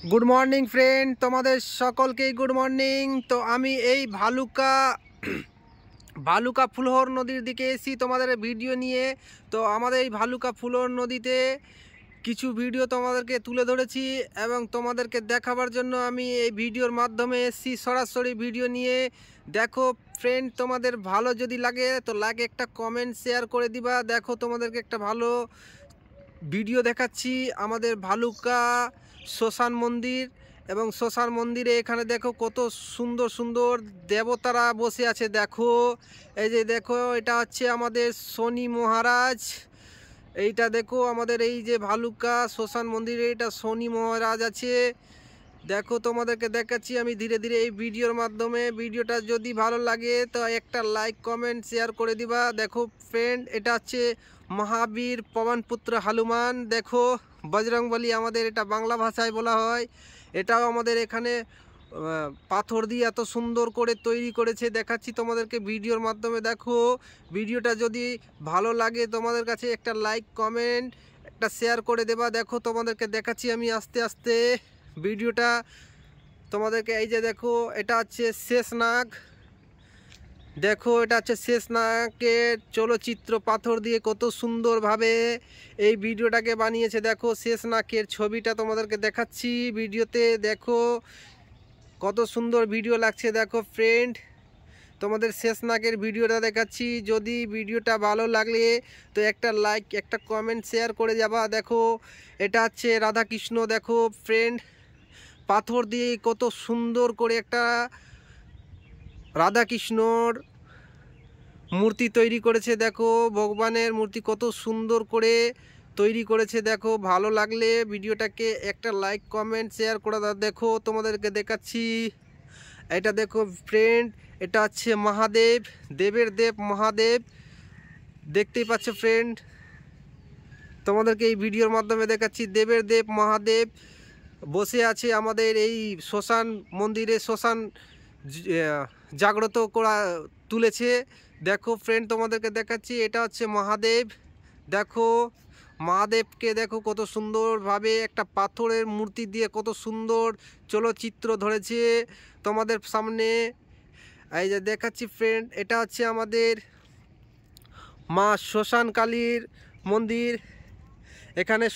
Good morning friend तुम्हारे सकल के गुड मर्निंग। तो आमी এই ভালুকা ফুলহর নদীর দিকে এসেছি তোমাদের ভিডিও নিয়ে। তো আমাদের এই ভালুকা ফুলহর নদীতে কিছু ভিডিও তোমাদেরকে তুলে ধরেছি এবং তোমাদেরকে দেখাবার জন্য আমি এই ভিডিওর মাধ্যমে এসেছি সরাসরি ভিডিও নিয়ে। দেখো ফ্রেন্ড, তোমাদের ভালো যদি লাগে তো লাইক একটা কমেন্ট শেয়ার করে দিবা। দেখো তোমাদেরকে একটা ভালো ভিডিও দেখাচ্ছি আমাদের ভালুকা শ্মশান মন্দির, এবং শ্মশান মন্দিরে এখানে দেখো কত সুন্দর সুন্দর দেবতারা বসে আছে। দেখো এই যে দেখো, এটা হচ্ছে আমাদের শনি মহারাজ। এইটা দেখো আমাদের এই যে ভালুকা শ্মশান মন্দিরে এটা শনি মহারাজ আছে। দেখো তোমাদেরকে দেখাচ্ছি আমি ধীরে ধীরে এই ভিডিওর মাধ্যমে। ভিডিওটা যদি ভালো লাগে তো একটা লাইক কমেন্ট শেয়ার করে দিবা। দেখো ফ্রেন্ড, এটা হচ্ছে মহাবীর পবনপুত্র হনুমান। দেখো বজরংবলী আমাদের এটা বাংলা ভাষায় বলা হয়। এটাও আমাদের এখানে পাথর দিয়ে এত সুন্দর করে তৈরি করেছে, দেখাচ্ছি তোমাদেরকে ভিডিওর মাধ্যমে। দেখো ভিডিওটা যদি ভালো লাগে তোমাদের কাছে একটা লাইক কমেন্ট একটা শেয়ার করে দেবা। দেখো তোমাদেরকে দেখাচ্ছি আমি আস্তে আস্তে ভিডিওটা তোমাদেরকে। এই যে দেখো এটা হচ্ছে শেষনাগ। দেখো এটা হচ্ছে শেষনাগের চলচ্চিত্র পাথর দিয়ে কত সুন্দরভাবে এই ভিডিওটাকে বানিয়েছে। দেখো শেষনাগের ছবিটা তোমাদেরকে দেখাচ্ছি ভিডিওতে। দেখো কত সুন্দর ভিডিও লাগছে। দেখো ফ্রেন্ড, তোমাদের শেষনাগের ভিডিওটা দেখাচ্ছি। যদি ভিডিওটা ভালো লাগলে তো একটা লাইক একটা কমেন্ট শেয়ার করে যাবা। দেখো এটা হচ্ছে রাধাকৃষ্ণ। দেখো ফ্রেন্ড, পাথর দিয়ে কত সুন্দর করে একটা রাধাকৃষ্ণর মূর্তি তৈরি করেছে। দেখো ভগবানের মূর্তি কত সুন্দর করে তৈরি করেছে। দেখো ভালো লাগলে ভিডিওটাকে একটা লাইক কমেন্ট শেয়ার করে দাও। দেখো তোমাদেরকে দেখাচ্ছি এটা। দেখো ফ্রেন্ড, এটা হচ্ছে মহাদেব, দেবের দেব মহাদেব। দেখতেই পাচ্ছ ফ্রেন্ড, তোমাদেরকে এই ভিডিওর মাধ্যমে দেখাচ্ছি দেবের দেব মহাদেব বসে আছে আমাদের এই শ্মশান মন্দিরে। শ্মশান জাগ্রত করা তুলেছে। দেখো ফ্রেন্ড, তোমাদেরকে দেখাচ্ছি এটা হচ্ছে মহাদেব। দেখো মহাদেবকে দেখো কত সুন্দরভাবে একটা পাথরের মূর্তি দিয়ে কত সুন্দর চলচ্চিত্র ধরেছে তোমাদের সামনে। এই যে দেখাচ্ছি ফ্রেন্ড, এটা হচ্ছে আমাদের মা শ্মশান কালীর মন্দির। এখানে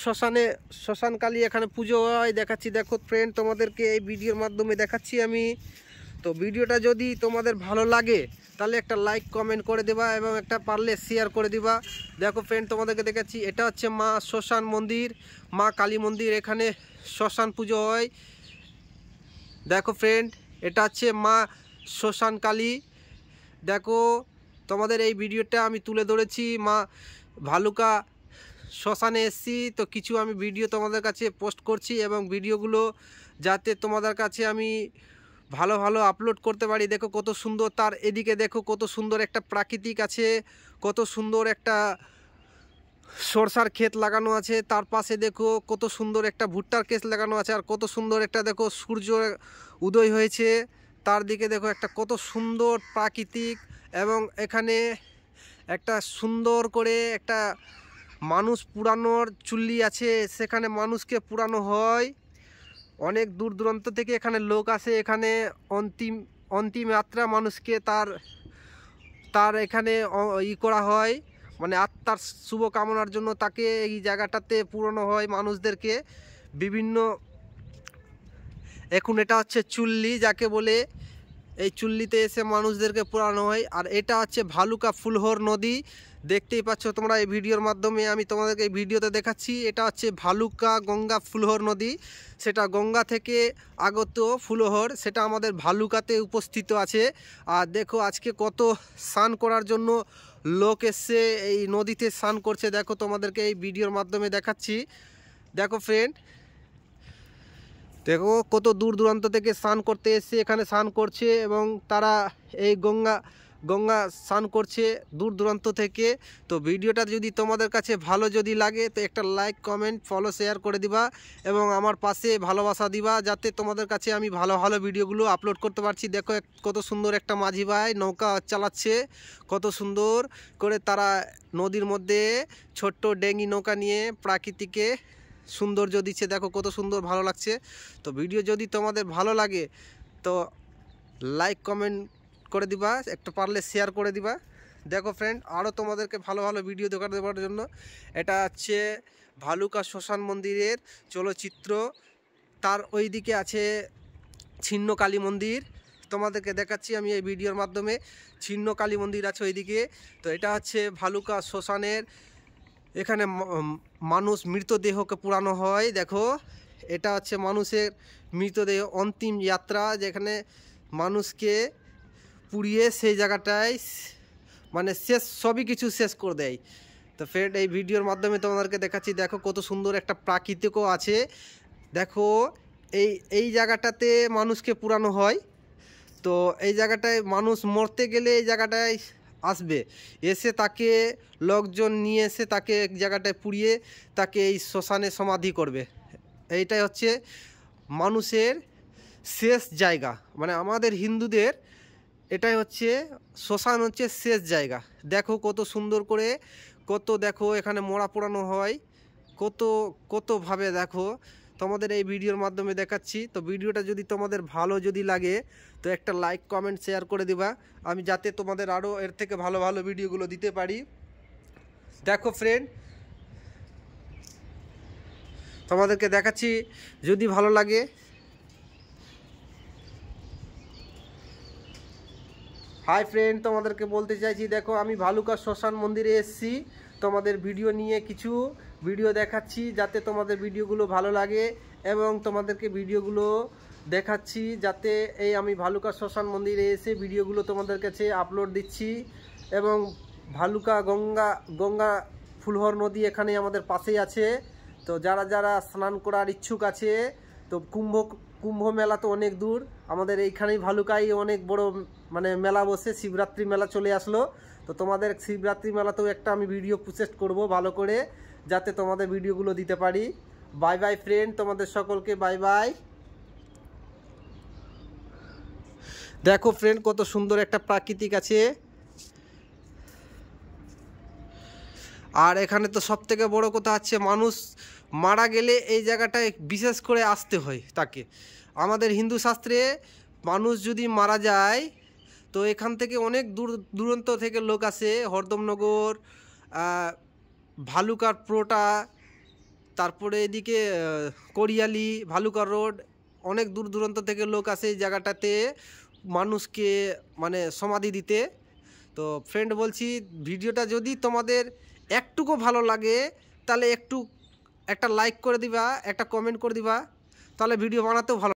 শ্মশান কালী এখানে পুজো হয়, দেখাচ্ছি। দেখো ফ্রেন্ড, তোমাদেরকে এই ভিডিওর মাধ্যমে দেখাচ্ছি আমি। তো ভিডিওটা যদি তোমাদের ভালো লাগে তাহলে একটা লাইক কমেন্ট করে দেবা এবং একটা পারলে শেয়ার করে দিবা। দেখো ফ্রেন্ড, তোমাদেরকে দেখাচ্ছি এটা হচ্ছে মা শ্মশান মন্দির, মা কালী মন্দির। এখানে শ্মশান পুজো হয়। দেখো ফ্রেন্ড, এটা হচ্ছে মা শ্মশান কালী। দেখো তোমাদের এই ভিডিওটা আমি তুলে ধরেছি মা ভালুকা শ্মশানে এসেছি। তো কিছু আমি ভিডিও তোমাদের কাছে পোস্ট করছি এবং ভিডিওগুলো যাতে তোমাদের কাছে আমি ভালো ভালো আপলোড করতে পারি। দেখো কত সুন্দর, তার এদিকে দেখো কত সুন্দর একটা প্রাকৃতিক আছে, কত সুন্দর একটা সরষার ক্ষেত লাগানো আছে। তার পাশে দেখো কত সুন্দর একটা ভুট্টার ক্ষেত লাগানো আছে, আর কত সুন্দর একটা দেখো সূর্য উদয় হয়েছে। তার দিকে দেখো একটা কত সুন্দর প্রাকৃতিক, এবং এখানে একটা সুন্দর করে একটা মানুষ পুরানোর চুল্লি আছে, সেখানে মানুষকে পুরানো হয়। অনেক দূর দূরান্ত থেকে এখানে লোক আসে, এখানে অন্তিম যাত্রা মানুষকে তার এখানে করা হয়, মানে আত্মার শুভ কামনার জন্য তাকে এই জায়গাটাতে পুরানো হয় মানুষদেরকে বিভিন্ন। এখন এটা হচ্ছে চুল্লি যাকে বলে, এই চুল্লিতে এসে মানুষদেরকে পুরানো হয়। আর এটা হচ্ছে ভালুকা ফুলহর নদী, দেখতেই পাচ্ছ তোমরা এই ভিডিওর মাধ্যমে। আমি তোমাদেরকে এই ভিডিওতে দেখাচ্ছি এটা হচ্ছে ভালুকা গঙ্গা ফুলহর নদী। সেটা গঙ্গা থেকে আগত ফুলহর, সেটা আমাদের ভালুকাতে উপস্থিত আছে। আর দেখো আজকে কত স্নান করার জন্য লোক এসছে এই নদীতে স্নান করছে। দেখো তোমাদেরকে এই ভিডিওর মাধ্যমে দেখাচ্ছি। দেখো ফ্রেন্ড, দেখো কত দূর দূরান্ত থেকে স্নান করতে এসছে, এখানে স্নান করছে এবং তারা এই গঙ্গা স্নান করছে দূর দূরান্ত থেকে। তো ভিডিওটা যদি তোমাদের কাছে ভালো যদি লাগে তো একটা লাইক কমেন্ট ফলো শেয়ার করে দিবা এবং আমার পাশে ভালোবাসা দিবা, যাতে তোমাদের কাছে আমি ভালো ভালো ভিডিওগুলো আপলোড করতে পারছি। দেখো কত সুন্দর একটা মাঝি ভাই নৌকা চালাচ্ছে, কত সুন্দর করে তারা নদীর মধ্যে ছোট্ট ডেঙ্গি নৌকা নিয়ে প্রাকৃতিকে সৌন্দর্য দিচ্ছে, দেখো কত সুন্দর ভালো লাগছে। তো ভিডিও যদি তোমাদের ভালো লাগে তো লাইক কমেন্ট করে দিবা, একটু পারলে শেয়ার করে দিবা। দেখো ফ্রেন্ড, আরও তোমাদেরকে ভালো ভালো ভিডিও দেওয়ার জন্য এটা হচ্ছে ভালুকা শ্মশান মন্দিরের চলচ্চিত্র। তার ওই দিকে আছে ছিন্ন কালী মন্দির, তোমাদেরকে দেখাচ্ছি আমি এই ভিডিওর মাধ্যমে। ছিন্ন কালী মন্দির আছে ওইদিকে। তো এটা হচ্ছে ভালুকা শ্মশানের, এখানে মানুষ মৃতদেহকে পোড়ানো হয়। দেখো এটা হচ্ছে মানুষের মৃতদেহ অন্তিম যাত্রা, যেখানে মানুষকে পুড়িয়ে সেই জায়গাটায় মানে শেষ, সবই কিছু শেষ করে দেয়। তো ফ্রেন্ড, এই ভিডিওর মাধ্যমে তোমাদেরকে দেখাচ্ছি। দেখো কত সুন্দর একটা প্রাকৃতিকও আছে। দেখো এই জায়গাটাতে মানুষকে পুরানো হয়। তো এই জায়গাটায় মানুষ মরতে গেলে এই জায়গাটায় আসবে, এসে তাকে লোকজন নিয়ে এসে তাকে এক জায়গাটায় পুড়িয়ে তাকে এই শ্মশানে সমাধি করবে। এইটাই হচ্ছে মানুষের শেষ জায়গা, মানে আমাদের হিন্দুদের এটাই হচ্ছে শ্মশান, হচ্ছে শেষ জায়গা। দেখো কত সুন্দর করে, কত দেখো এখানে মোড়া পোড়ানো হয়, কত কতভাবে দেখো তোমাদের এই ভিডিওর মাধ্যমে দেখাচ্ছি। তো ভিডিওটা যদি তোমাদের ভালো যদি লাগে তো একটা লাইক কমেন্ট শেয়ার করে দিবা, আমি যাতে তোমাদের আরও এর থেকে ভালো ভালো ভিডিওগুলো দিতে পারি। দেখো ফ্রেন্ড, তোমাদেরকে দেখাচ্ছি, যদি ভালো লাগে। হাই ফ্রেন্ড, তোমাদেরকে বলতে চাইছি, দেখো আমি ভালুকা শ্মশান মন্দিরে এসেছি, তোমাদের ভিডিও নিয়ে কিছু ভিডিও দেখাচ্ছি যাতে তোমাদের ভিডিওগুলো ভালো লাগে, এবং তোমাদেরকে ভিডিওগুলো দেখাচ্ছি যাতে এই আমি ভালুকা শ্মশান মন্দিরে এসে ভিডিওগুলো তোমাদের কাছে আপলোড দিচ্ছি। এবং ভালুকা গঙ্গা ফুলহর নদী এখানে আমাদের পাশেই আছে। তো যারা যারা স্নান করার ইচ্ছুক আছে, তো কুম্ভ মেলা তো অনেক দূর, আমাদের এইখানেই ভালুকায় অনেক বড় মানে মেলা বসে, শিবরাত্রি মেলা চলে আসলো। তো তোমাদের শিবরাত্রি মেলাতেও একটা আমি ভিডিও পোস্ট করব ভালো করে, যাতে তোমাদের ভিডিওগুলো দিতে পারি। বাই বাই ফ্রেন্ড, তোমাদের সকলকে বাই বাই। দেখো ফ্রেন্ড, কত সুন্দর একটা প্রাকৃতিক আছে। আর এখানে তো সব থেকে বড় কথা হচ্ছে, মানুষ মারা গেলে এই জায়গাটায় বিশেষ করে আসতে হয় তাকে। আমাদের হিন্দু শাস্ত্রে মানুষ যদি মারা যায় তো এখান থেকে অনেক দূরান্ত থেকে লোক আসে, হরদমনগর, ভালুকার প্রোটা, তারপরে এদিকে করিয়ালি, ভালুকা রোড, অনেক দূর দূরান্ত থেকে লোক আসে এই জায়গাটাতে মানুষকে মানে সমাধি দিতে। তো ফ্রেন্ড বলছি, ভিডিওটা যদি তোমাদের একটুকু ভালো লাগে তাহলে একটা লাইক করে দিবা, একটা কমেন্ট করে দিবা, তাহলে ভিডিও বানাতেও ভালো।